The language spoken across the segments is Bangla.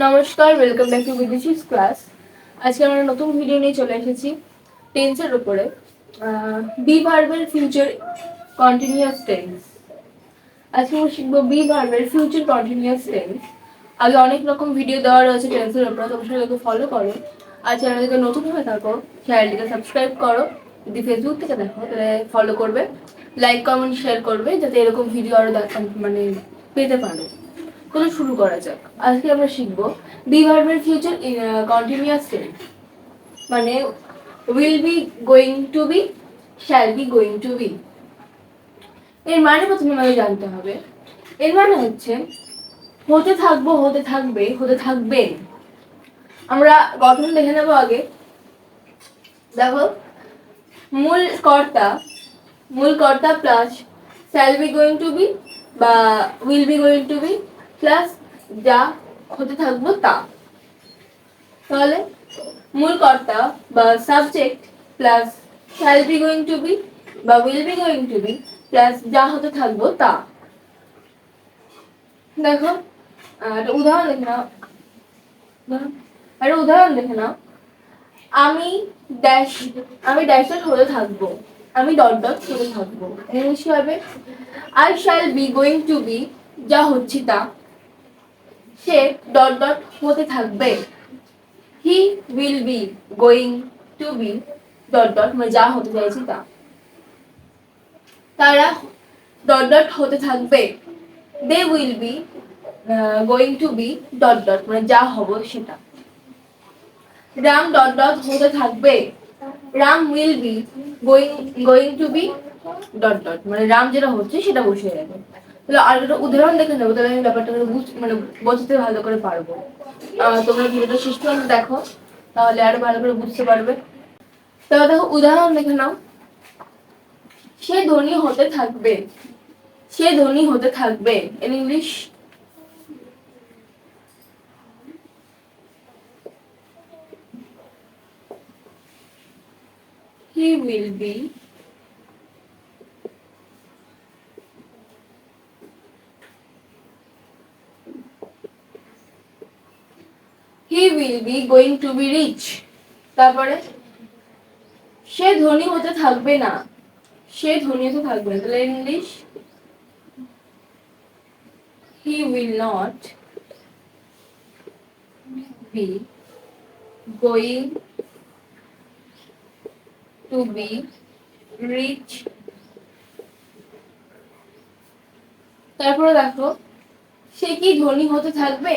নমস্কার, ওয়েলকাম ব্যাক টু বিদুশিস ক্লাস। আজকে আমরা নতুন ভিডিও নিয়ে চলে এসেছি টেন্সের উপরে। বি ভার্বের ফিউচার কন্টিনিউয়াস টেন্স। আজকে আমরা শিখবো বি ভার্বের ফিউচার কন্টিনিউয়াস টেন্স। আগে অনেক রকম ভিডিও দেওয়া রয়েছে টেন্সের উপরে, তোমরা সেগুলোকে ফলো করো। আর চ্যানেলটিকে নতুন হয়ে থাকো, চ্যানেলটিকে সাবস্ক্রাইব করো। যদি ফেসবুক থেকে দেখো তাহলে ফলো করবে, লাইক কমেন্ট শেয়ার করবে, যাতে এরকম ভিডিও আরো মানে পেতে পারো। কোনো শুরু করা যাক। আজকে আমরা শিখবো বি ভার্বের ফিউচার কন্টিনিউয়াস টেন্স, মানে will be, going to be, shall be, going to be. এর মানে প্রথমে আমাদের জানতে হবে। এর মানে হচ্ছে হতে থাকবো, হতে থাকবে, হতে থাকবে। আমরা গঠন দেখে নেবো আগে। দেখো, মূল কর্তা plus shall be going to be বা will be going to be plus যা হতে থাকবো তা। তাহলে মূল কর্তা বা subject plus shall be going to be বা will be going to be plus যা হতে থাকবো তা। দেখো, একটা উদাহরণ দেখে নাও। আমি ড্যাশ হতে থাকবো, আমি ডট ডট হতে থাকবো। ইংলিশ হবে I shall be going to be, যা হচ্ছে তা। সে ডট ডট হতে থাকবে। He will be going to be dot dot, মানে যা হতে চাইছি তা। তারা ডট ডট হতে থাকবে। They will be going to be dot dot, মানে যা হবো সেটা। রাম ডট ডট হতে থাকবে। Ram will be going to be dot dot, মানে রাম যেটা হচ্ছে সেটা বসে যাবে। তাহলে আর একটা উদাহরণ দেখে নেবো, তাহলে আমি ব্যাপারটা মানে বোঝাতে ভালো করে পারবো। তোমরা ভিডিওটা শেষ পর্যন্ত দেখো, তাহলে আরো ভালো করে বুঝতে পারবে। তাহলে দেখো, উদাহরণ দেখে নাও। সে ধনী হতে থাকবে, সে ধনী হতে থাকবে। In English, he will be going to be rich. তারপরে সে ধনী হতে থাকবে না, সে ধনী হতে থাকবে না। তাহলে English, he will not be going to be rich. তারপরে দেখো, সে কি ধনী হতে থাকবে,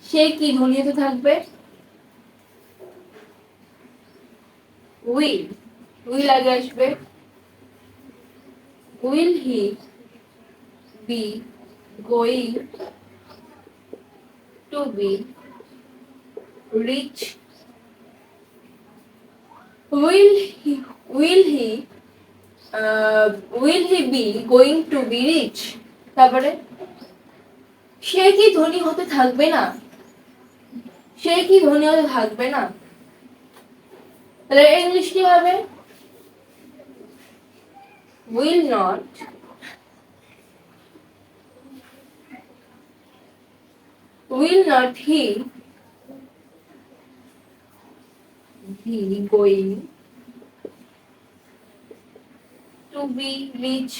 সে কি ধনী হতে থাকবে। উইল আগে আসবে। Will he be going to be rich. Will he be going to be rich. তারপরে সে কি ধনী হতে থাকবে না, সে কি ধনী হতে থাকবে না। তাহলে ইংলিশ কি হবে, will not he be going to be rich.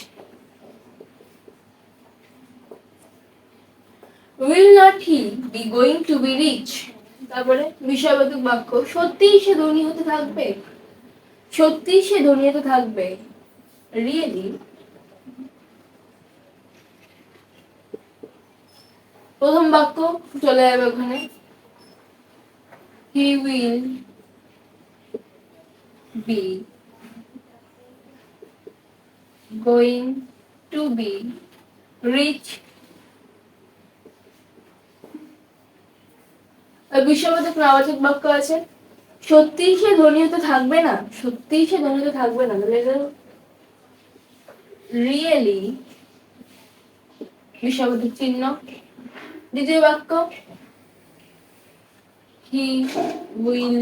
Will not he be going to be rich. তারপরে বিষয়বাচক বাক্য, সত্যিই সে ধনী হতে থাকবে, সত্যিই সে ধনী হতে থাকবে। রিয়েলি, প্রথম বাক্য চলে যাবে ওখানে, he will be going to be rich. বিষয়বাচক নাবাচক বাক্য আছে, সত্যিই সে ধনী হতে থাকবে না, সত্যিই সে ধনী হতে থাকবে না। রিয়েলি, বিষয়বাচক চিহ্ন। দ্বিতীয় বাক্য, he will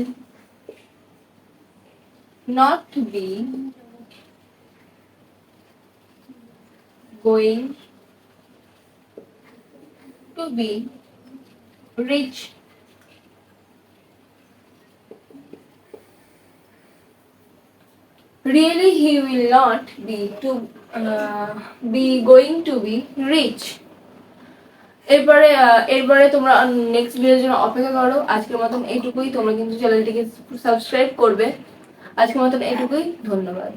not be going to be rich. Really he will not be going to be rich. এরপরে তোমরা নেক্সট ভিডিওর জন্য অপেক্ষা করো। আজকের মতন এইটুকুই। তোমরা কিন্তু চ্যানেলটিকে সাবস্ক্রাইব করবে। আজকের মতন এইটুকুই। ধন্যবাদ।